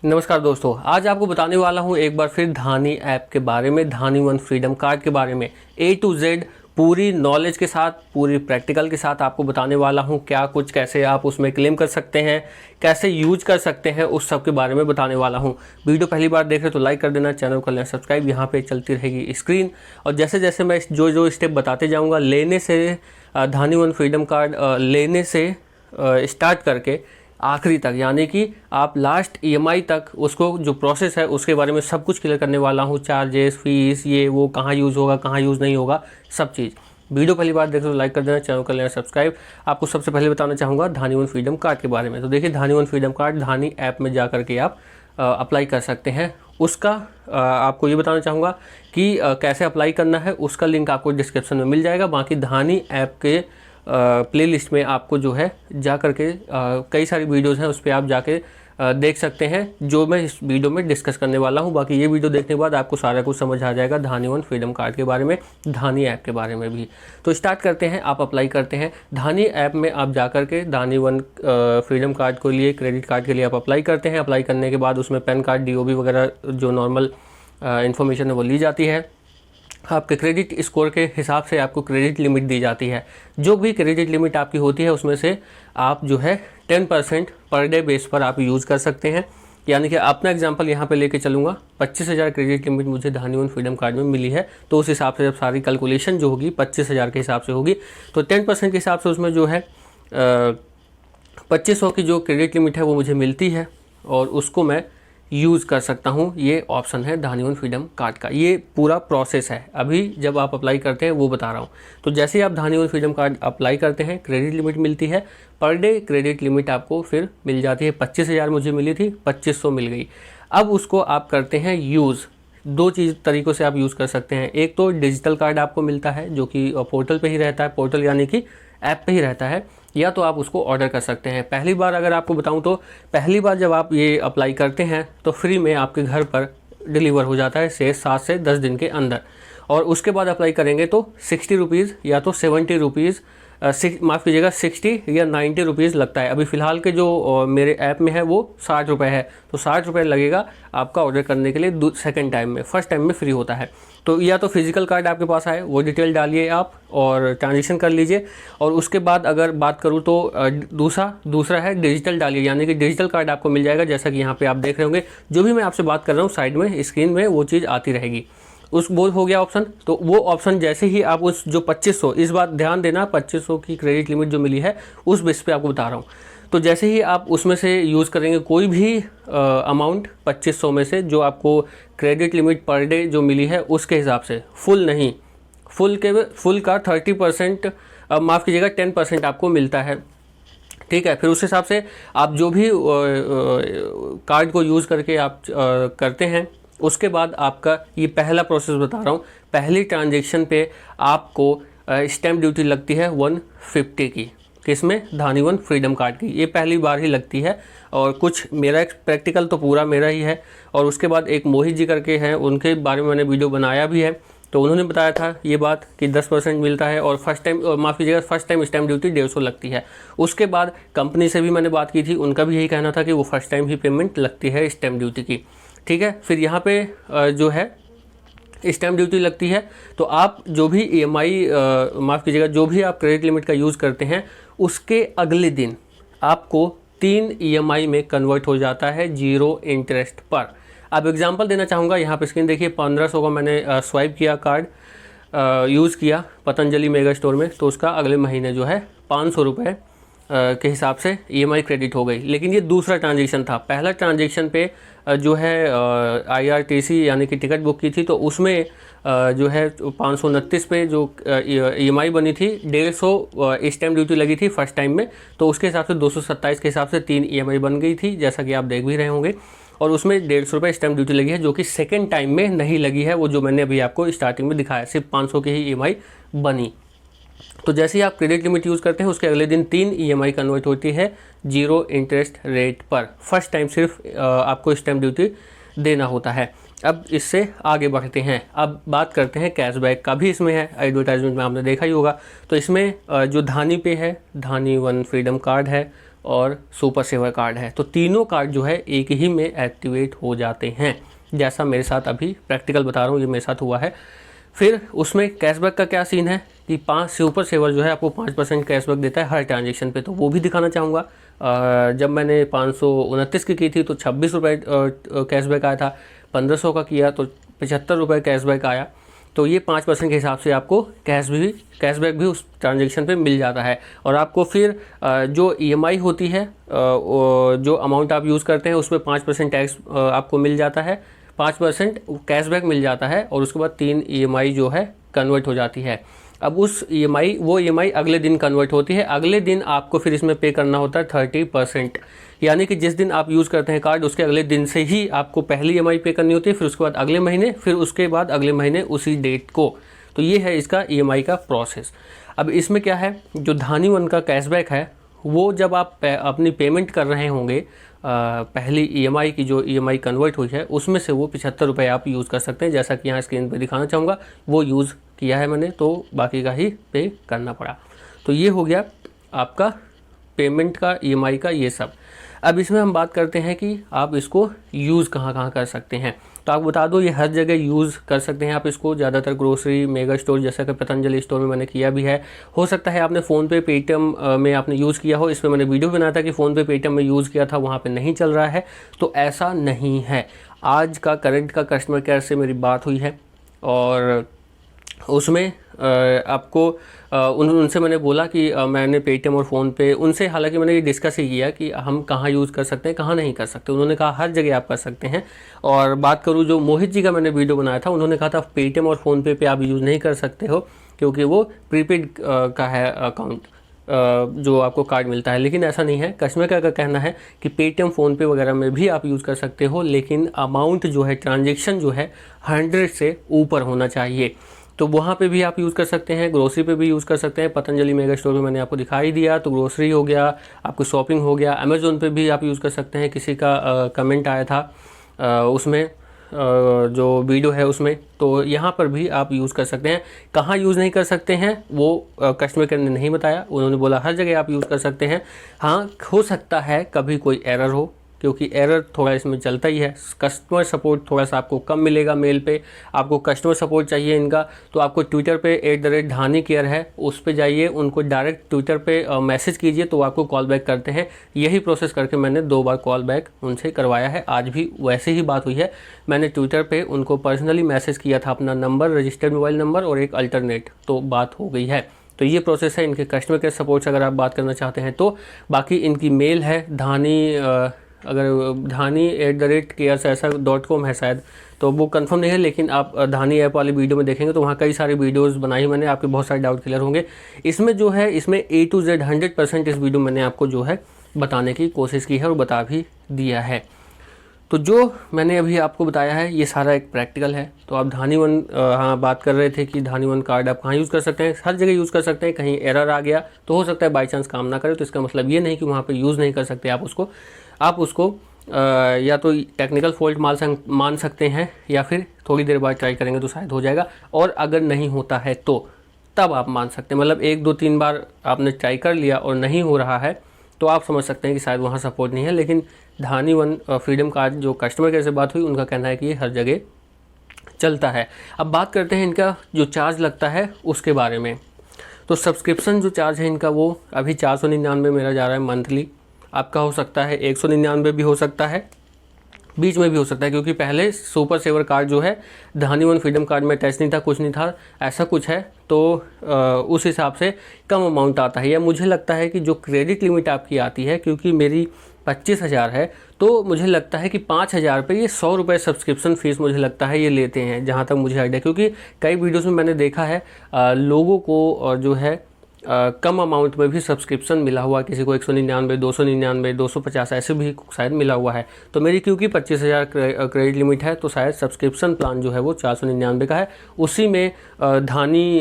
नमस्कार दोस्तों, आज आपको बताने वाला हूं एक बार फिर धानी ऐप के बारे में, धानी वन फ्रीडम कार्ड के बारे में A to Z पूरी नॉलेज के साथ, पूरी प्रैक्टिकल के साथ आपको बताने वाला हूं। क्या कुछ, कैसे आप उसमें क्लेम कर सकते हैं, कैसे यूज कर सकते हैं, उस सब के बारे में बताने वाला हूं। वीडियो पहली बार देख रहे तो लाइक कर देना, चैनल को कर लेना सब्सक्राइब। यहाँ पे चलती रहेगी स्क्रीन और जैसे जैसे मैं जो स्टेप बताते जाऊँगा लेने से, धानी वन फ्रीडम कार्ड लेने से स्टार्ट करके आखिरी तक, यानी कि आप लास्ट EMI तक उसको जो प्रोसेस है उसके बारे में सब कुछ क्लियर करने वाला हूँ। चार्जेस, फीस, ये वो, कहाँ यूज़ होगा, कहाँ यूज़ नहीं होगा, सब चीज़। वीडियो पहली बार देख रहे हो तो लाइक कर देना, चैनल कर लेना सब्सक्राइब। आपको सबसे पहले बताना चाहूँगा धानी वन फ्रीडम कार्ड के बारे में। तो देखिए, धानी वन फ्रीडम कार्ड धानी ऐप में जा करके आप अप्लाई कर सकते हैं। उसका आपको ये बताना चाहूँगा कि कैसे अप्लाई करना है, उसका लिंक आपको डिस्क्रिप्शन में मिल जाएगा। बाकी धानी ऐप के प्लेलिस्ट में आपको जो है जा करके कई सारी वीडियोज़ हैं, उस पर आप जाके देख सकते हैं जो मैं इस वीडियो में डिस्कस करने वाला हूं। बाकी ये वीडियो देखने के बाद आपको सारा कुछ समझ आ जाएगा धानी वन फ्रीडम कार्ड के बारे में, धानी ऐप के बारे में भी। तो स्टार्ट करते हैं, आप अप्लाई करते हैं धानी ऐप में। आप जा करके धानी वन फ्रीडम कार्ड के लिए, क्रेडिट कार्ड के लिए आप अप्लाई करते हैं। अप्लाई करने के बाद उसमें पैन कार्ड, DOB वगैरह जो नॉर्मल इन्फॉर्मेशन है वो ली जाती है। आपके क्रेडिट स्कोर के हिसाब से आपको क्रेडिट लिमिट दी जाती है। जो भी क्रेडिट लिमिट आपकी होती है उसमें से आप जो है 10% पर डे बेस पर आप यूज़ कर सकते हैं। यानी कि अपना एग्जांपल यहाँ पे लेके चलूँगा, 25,000 क्रेडिट लिमिट मुझे धानी वन फ्रीडम कार्ड में मिली है, तो उस हिसाब से जब सारी कैलकुलेशन जो होगी 25,000 के हिसाब से होगी, तो 10% के हिसाब से उसमें जो है 2500 की जो क्रेडिट लिमिट है वो मुझे मिलती है और उसको मैं यूज़ कर सकता हूँ। ये ऑप्शन है धानी वन फ्रीडम कार्ड का। ये पूरा प्रोसेस है, अभी जब आप अप्लाई करते हैं वो बता रहा हूँ। तो जैसे ही आप धानी वन फ्रीडम कार्ड अप्लाई करते हैं, क्रेडिट लिमिट मिलती है। पर डे क्रेडिट लिमिट आपको फिर मिल जाती है। 25,000 मुझे मिली थी, 2500 मिल गई। अब उसको आप करते हैं यूज़। दो तरीक़ों से आप यूज़ कर सकते हैं। एक तो डिजिटल कार्ड आपको मिलता है जो कि पोर्टल पे ही रहता है, पोर्टल यानी कि ऐप पे ही रहता है, या तो आप उसको ऑर्डर कर सकते हैं। पहली बार अगर आपको बताऊं तो पहली बार जब आप ये अप्लाई करते हैं तो फ्री में आपके घर पर डिलीवर हो जाता है 7 से 10 दिन के अंदर। और उसके बाद अप्लाई करेंगे तो 60 रुपीज़ या तो 70 रुपीज़, माफ़ कीजिएगा 60 या 90 रुपीज़ लगता है। अभी फ़िलहाल के जो मेरे ऐप में है वो 60 रुपये है, तो 60 रुपये लगेगा आपका ऑर्डर करने के लिए। सेकंड टाइम में, फर्स्ट टाइम में फ्री होता है। तो या तो फिजिकल कार्ड आपके पास आए, वो डिटेल डालिए आप और ट्रांजेक्शन कर लीजिए। और उसके बाद अगर बात करूँ तो दूसरा है डिजिटल डालिए, यानी कि डिजिटल कार्ड आपको मिल जाएगा। जैसा कि यहाँ पे आप देख रहे होंगे, जो भी मैं आपसे बात कर रहा हूँ साइड में स्क्रीन में वो चीज़ आती रहेगी। वो हो गया ऑप्शन। तो वो ऑप्शन जैसे ही आप उस जो 2500, इस बात ध्यान देना 2500 की क्रेडिट लिमिट जो मिली है उस बेस पे आपको बता रहा हूँ। तो जैसे ही आप उसमें से यूज़ करेंगे कोई भी अमाउंट 2500 में से, जो आपको क्रेडिट लिमिट पर डे जो मिली है उसके हिसाब से, फुल नहीं, फुल का 30%, माफ़ कीजिएगा 10% आपको मिलता है। ठीक है, फिर उस हिसाब से आप जो भी कार्ड को यूज़ करके आप करते हैं, उसके बाद आपका ये पहला प्रोसेस बता रहा हूँ। पहली ट्रांजेक्शन पे आपको स्टैम्प ड्यूटी लगती है 150 की। किसमें? धानी वन फ्रीडम कार्ड की। ये पहली बार ही लगती है। और कुछ मेरा प्रैक्टिकल तो पूरा मेरा ही है। और उसके बाद एक मोहित जी करके हैं, उनके बारे में मैंने वीडियो बनाया भी है, तो उन्होंने बताया था ये बात कि 10% मिलता है। और फर्स्ट टाइम स्टैम्प ड्यूटी 150 लगती है। उसके बाद कंपनी से भी मैंने बात की थी, उनका भी यही कहना था कि वो फर्स्ट टाइम ही पेमेंट लगती है स्टैम्प ड्यूटी की। ठीक है, फिर यहाँ पे जो है स्टैम्प ड्यूटी लगती है। तो आप जो भी EMI, माफ़ कीजिएगा, जो भी आप क्रेडिट लिमिट का यूज़ करते हैं उसके अगले दिन आपको 3 EMI में कन्वर्ट हो जाता है 0 इंटरेस्ट पर। अब एग्जांपल देना चाहूँगा, यहाँ पे स्क्रीन देखिए, 1500 का मैंने स्वाइप किया कार्ड, यूज़ किया पतंजलि मेगा स्टोर में, तो उसका अगले महीने जो है 500 रुपये के हिसाब से EMI क्रेडिट हो गई। लेकिन ये दूसरा ट्रांजेक्शन था। पहला ट्रांजेक्शन पे जो है IRTC यानी कि टिकट बुक की थी, तो उसमें जो है 529 पे जो EMI बनी थी, 150 स्टैम्प ड्यूटी लगी थी फर्स्ट टाइम में, तो उसके हिसाब से 227 के हिसाब से 3 EMI बन गई थी, जैसा कि आप देख भी रहे होंगे। और उसमें 150 रुपये स्टैम्प ड्यूटी लगी है, जो कि सेकेंड टाइम में नहीं लगी है, वो जो मैंने अभी आपको स्टार्टिंग में दिखाया, सिर्फ 500 की ही EMI बनी। तो जैसे ही आप क्रेडिट लिमिट यूज़ करते हैं उसके अगले दिन 3 EMI कन्वर्ट होती है 0 इंटरेस्ट रेट पर। फर्स्ट टाइम सिर्फ आपको स्टैम्प ड्यूटी देना होता है। अब इससे आगे बढ़ते हैं, अब बात करते हैं कैशबैक का भी इसमें है। एडवर्टाइजमेंट में आपने देखा ही होगा। तो इसमें जो धानी पे है, धानी वन फ्रीडम कार्ड है, और सुपर सेवर कार्ड है। तो तीनों कार्ड जो है एक ही में एक्टिवेट हो जाते हैं, जैसा मेरे साथ अभी प्रैक्टिकल बता रहा हूँ, ये मेरे साथ हुआ है। फिर उसमें कैशबैक का क्या सीन है कि 5 सुपर सेवर जो है आपको 5% कैशबैक देता है हर ट्रांजेक्शन पे, तो वो भी दिखाना चाहूँगा। जब मैंने 529 की थी तो 26 रुपये कैशबैक आया था, 1500 का किया तो 75 रुपये कैशबैक आया। तो ये 5% के हिसाब से आपको कैशबैक भी उस ट्रांजेक्शन पे मिल जाता है। और आपको फिर जो EMI होती है, जो अमाउंट आप यूज़ करते हैं उस पर 5% टैक्स आपको मिल जाता है, 5% कैशबैक मिल जाता है, और उसके बाद 3 EMI जो है कन्वर्ट हो जाती है। अब उस वो EMI अगले दिन कन्वर्ट होती है, अगले दिन आपको फिर इसमें पे करना होता है 30%। यानी कि जिस दिन आप यूज़ करते हैं कार्ड उसके अगले दिन से ही आपको पहली EMI पे करनी होती है, फिर उसके बाद अगले महीने, फिर उसके बाद अगले महीने उसी डेट को। तो ये है इसका EMI का प्रोसेस। अब इसमें क्या है, जो धानी वन का कैशबैक है वो जब आप अपनी पेमेंट कर रहे होंगे, पहली EMI की जो EMI कन्वर्ट हुई है उसमें से वो 75 रुपये आप यूज़ कर सकते हैं, जैसा कि यहाँ स्क्रीन पे दिखाना चाहूँगा। वो यूज़ किया है मैंने, तो बाकी का ही पे करना पड़ा। तो ये हो गया आपका पेमेंट का, EMI का, ये सब। अब इसमें हम बात करते हैं कि आप इसको यूज़ कहाँ कहाँ कर सकते हैं। तो आपको बता दो, ये हर जगह यूज़ कर सकते हैं आप इसको, ज़्यादातर ग्रोसरी, मेगा स्टोर, जैसा कि पतंजलि स्टोर में मैंने किया भी है। हो सकता है आपने फ़ोनपे, पेटीएम में आपने यूज़ किया हो, इसमें मैंने वीडियो बनाया था कि फ़ोनपे, पेटीएम में यूज़ किया था, वहाँ पे नहीं चल रहा है। तो ऐसा नहीं है। आज का करंट का कस्टमर केयर से मेरी बात हुई है और उसमें आपको उनसे मैंने बोला कि मैंने पेटीएम और फ़ोनपे, उनसे हालांकि मैंने ये डिस्कस ही किया कि हम कहाँ यूज़ कर सकते हैं, कहाँ नहीं कर सकते। उन्होंने कहा हर जगह आप कर सकते हैं। और बात करूँ जो मोहित जी का मैंने वीडियो बनाया था, उन्होंने कहा था पेटीएम और फ़ोनपे पे आप यूज़ नहीं कर सकते हो क्योंकि वो प्रीपेड का है अकाउंट, जो आपको कार्ड मिलता है। लेकिन ऐसा नहीं है, कस्टमर का कहना है कि पेटीएम, फ़ोनपे वगैरह में भी आप यूज़ कर सकते हो, लेकिन अमाउंट जो है, ट्रांजेक्शन जो है 100 से ऊपर होना चाहिए। तो वहाँ पे भी आप यूज़ कर सकते हैं, ग्रोसरी पे भी यूज़ कर सकते हैं। पतंजलि मेगा स्टोर में मैंने आपको दिखाई दिया, तो ग्रोसरी हो गया, आपको शॉपिंग हो गया। अमेज़ोन पे भी आप यूज़ कर सकते हैं। किसी का कमेंट आया था उसमें, जो वीडियो है उसमें, तो यहाँ पर भी आप यूज़ कर सकते हैं। कहाँ यूज़ नहीं कर सकते हैं वो कस्टमर केयर ने नहीं बताया। उन्होंने बोला हर जगह आप यूज़ कर सकते हैं। हाँ, हो सकता है कभी कोई एरर हो, क्योंकि एरर थोड़ा इसमें चलता ही है। कस्टमर सपोर्ट थोड़ा सा आपको कम मिलेगा मेल पे। आपको कस्टमर सपोर्ट चाहिए इनका, तो आपको ट्विटर पे @धानी केयर है, उस पे जाइए, उनको डायरेक्ट ट्विटर पे मैसेज कीजिए तो आपको कॉल बैक करते हैं। यही प्रोसेस करके मैंने 2 बार कॉल बैक उनसे करवाया है। आज भी वैसे ही बात हुई है। मैंने ट्विटर पर उनको पर्सनली मैसेज किया था, अपना नंबर, रजिस्टर्ड मोबाइल नंबर और एक अल्टरनेट, तो बात हो गई है। तो ये प्रोसेस है इनके कस्टमर केयर सपोर्ट से अगर आप बात करना चाहते हैं तो। बाकी इनकी मेल है अगर dhani@cares.com है शायद, तो वो कंफर्म नहीं है, लेकिन आप धानी ऐप वाली वीडियो में देखेंगे तो वहाँ कई सारे वीडियोस बनाई मैंने, आपके बहुत सारे डाउट क्लियर होंगे। इसमें जो है, इसमें A to Z 100% इस वीडियो मैंने आपको जो है बताने की कोशिश की है और बता भी दिया है। तो जो मैंने अभी आपको बताया है ये सारा एक प्रैक्टिकल है। तो आप धानी वन, हाँ, बात कर रहे थे कि धानी वन कार्ड आप कहाँ यूज़ कर सकते हैं। हर जगह यूज़ कर सकते हैं। कहीं एरर आ गया तो हो सकता है बाई चांस काम ना करे, तो इसका मतलब ये नहीं कि वहाँ पे यूज़ नहीं कर सकते आप उसको या तो टेक्निकल फॉल्ट मान सकते हैं, या फिर थोड़ी देर बाद ट्राई करेंगे तो शायद हो जाएगा। और अगर नहीं होता है तो तब आप मान सकते हैं, मतलब 1, 2, 3 बार आपने ट्राई कर लिया और नहीं हो रहा है तो आप समझ सकते हैं कि शायद वहाँ सपोर्ट नहीं है। लेकिन धानी वन फ्रीडम कार्ड जो कस्टमर केयर से बात हुई, उनका कहना है कि ये हर जगह चलता है। अब बात करते हैं इनका जो चार्ज लगता है उसके बारे में। तो सब्सक्रिप्शन जो चार्ज है इनका, वो अभी 499 मेरा जा रहा है मंथली। आपका हो सकता है 199 भी हो सकता है, बीच में भी हो सकता है, क्योंकि पहले सुपर सेवर कार्ड जो है धानी वन फ्रीडम कार्ड में टच नहीं था, कुछ नहीं था, ऐसा कुछ है। तो उस हिसाब से कम अमाउंट आता है। या मुझे लगता है कि जो क्रेडिट लिमिट आपकी आती है, क्योंकि मेरी 25,000 है, तो मुझे लगता है कि 5,000 पे ये 100 रुपये सब्सक्रिप्शन फ़ीस मुझे लगता है ये लेते हैं, जहाँ तक मुझे आइडिया। क्योंकि कई वीडियोस में मैंने देखा है लोगों को जो है कम अमाउंट में भी सब्सक्रिप्शन मिला हुआ, किसी को 199, 299, 250 ऐसे भी शायद मिला हुआ है। तो मेरी क्योंकि 25,000 क्रेडिट लिमिट है, तो शायद सब्सक्रिप्शन प्लान जो है वो 499 का है। उसी में धानी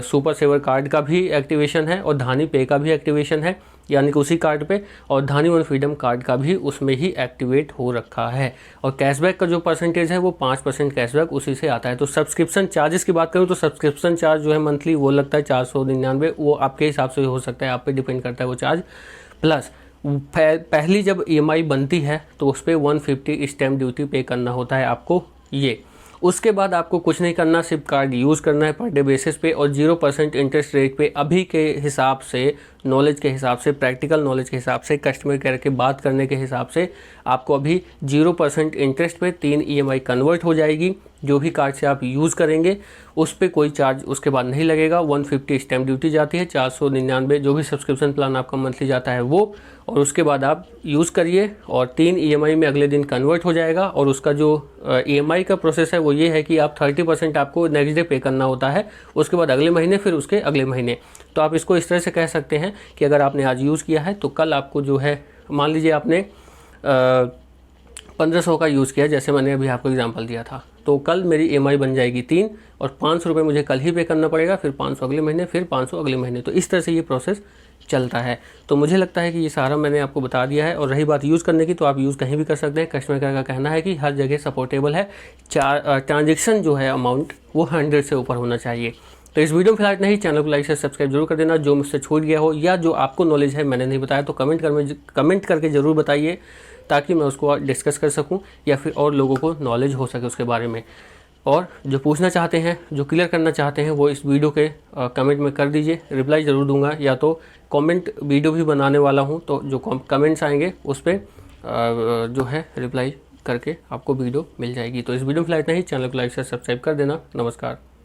सुपर सेवर कार्ड का भी एक्टिवेशन है और धानी पे का भी एक्टिवेशन है, यानी कि उसी कार्ड पे, और धानी वन फ्रीडम कार्ड का भी उसमें ही एक्टिवेट हो रखा है। और कैशबैक का जो परसेंटेज है वो 5% कैशबैक उसी से आता है। तो सब्सक्रिप्शन चार्जेस की बात करूँ तो सब्सक्रिप्शन चार्ज जो है मंथली वो लगता है 499, वो आपके हिसाब से हो सकता है, आप पे डिपेंड करता है वो चार्ज। प्लस पहली जब EMI बनती है तो उस पर 150 स्टैम्प ड्यूटी पे करना होता है आपको ये। उसके बाद आपको कुछ नहीं करना, सिर्फ कार्ड यूज़ करना है पर डे बेसिस पे और 0% इंटरेस्ट रेट पे। अभी के हिसाब से, नॉलेज के हिसाब से, प्रैक्टिकल नॉलेज के हिसाब से, कस्टमर केयर के बात करने के हिसाब से आपको अभी 0% इंटरेस्ट पे 3 EMI कन्वर्ट हो जाएगी। जो भी कार्ड से आप यूज़ करेंगे उस पर कोई चार्ज उसके बाद नहीं लगेगा। 150 स्टैम्प ड्यूटी जाती है, 499 जो भी सब्सक्रिप्शन प्लान आपका मंथली जाता है वो, और उसके बाद आप यूज़ करिए और 3 EMI में अगले दिन कन्वर्ट हो जाएगा। और उसका जो EMI का प्रोसेस है वो ये है कि आप 30% आपको नेक्स्ट डे पे करना होता है, उसके बाद अगले महीने, फिर उसके अगले महीने। तो आप इसको इस तरह से कह सकते हैं कि अगर आपने आज यूज़ किया है तो कल आपको जो है, मान लीजिए आपने 1500 का यूज़ किया, जैसे मैंने अभी आपको एग्जांपल दिया था, तो कल मेरी EMI बन जाएगी 3 और 500 रुपये मुझे कल ही पे करना पड़ेगा, फिर 500 अगले महीने, फिर 500 अगले महीने। तो इस तरह से ये प्रोसेस चलता है। तो मुझे लगता है कि ये सारा मैंने आपको बता दिया है। और रही बात यूज़ करने की, तो आप यूज़ कहीं भी कर सकते हैं। कस्टमर केयर का कहना है कि हर जगह सपोर्टेबल है। ट्रांजेक्शन जो है अमाउंट वो 100 से ऊपर होना चाहिए। तो इस वीडियो में फिलहाल नहीं, चैनल को लाइक से सब्सक्राइब जरूर कर देना। जो मुझसे छूट गया हो या जो आपको नॉलेज है मैंने नहीं बताया तो कमेंट करके ज़रूर बताइए, ताकि मैं उसको डिस्कस कर सकूं या फिर और लोगों को नॉलेज हो सके उसके बारे में। और जो पूछना चाहते हैं, जो क्लियर करना चाहते हैं, वो इस वीडियो के कमेंट में कर दीजिए, रिप्लाई ज़रूर दूंगा। या तो कमेंट वीडियो भी बनाने वाला हूं, तो जो कमेंट्स आएंगे उस पर जो है रिप्लाई करके आपको वीडियो मिल जाएगी। तो इस वीडियो में फिलहाल इतना ही, चैनल को लाइक से सब्सक्राइब कर देना। नमस्कार।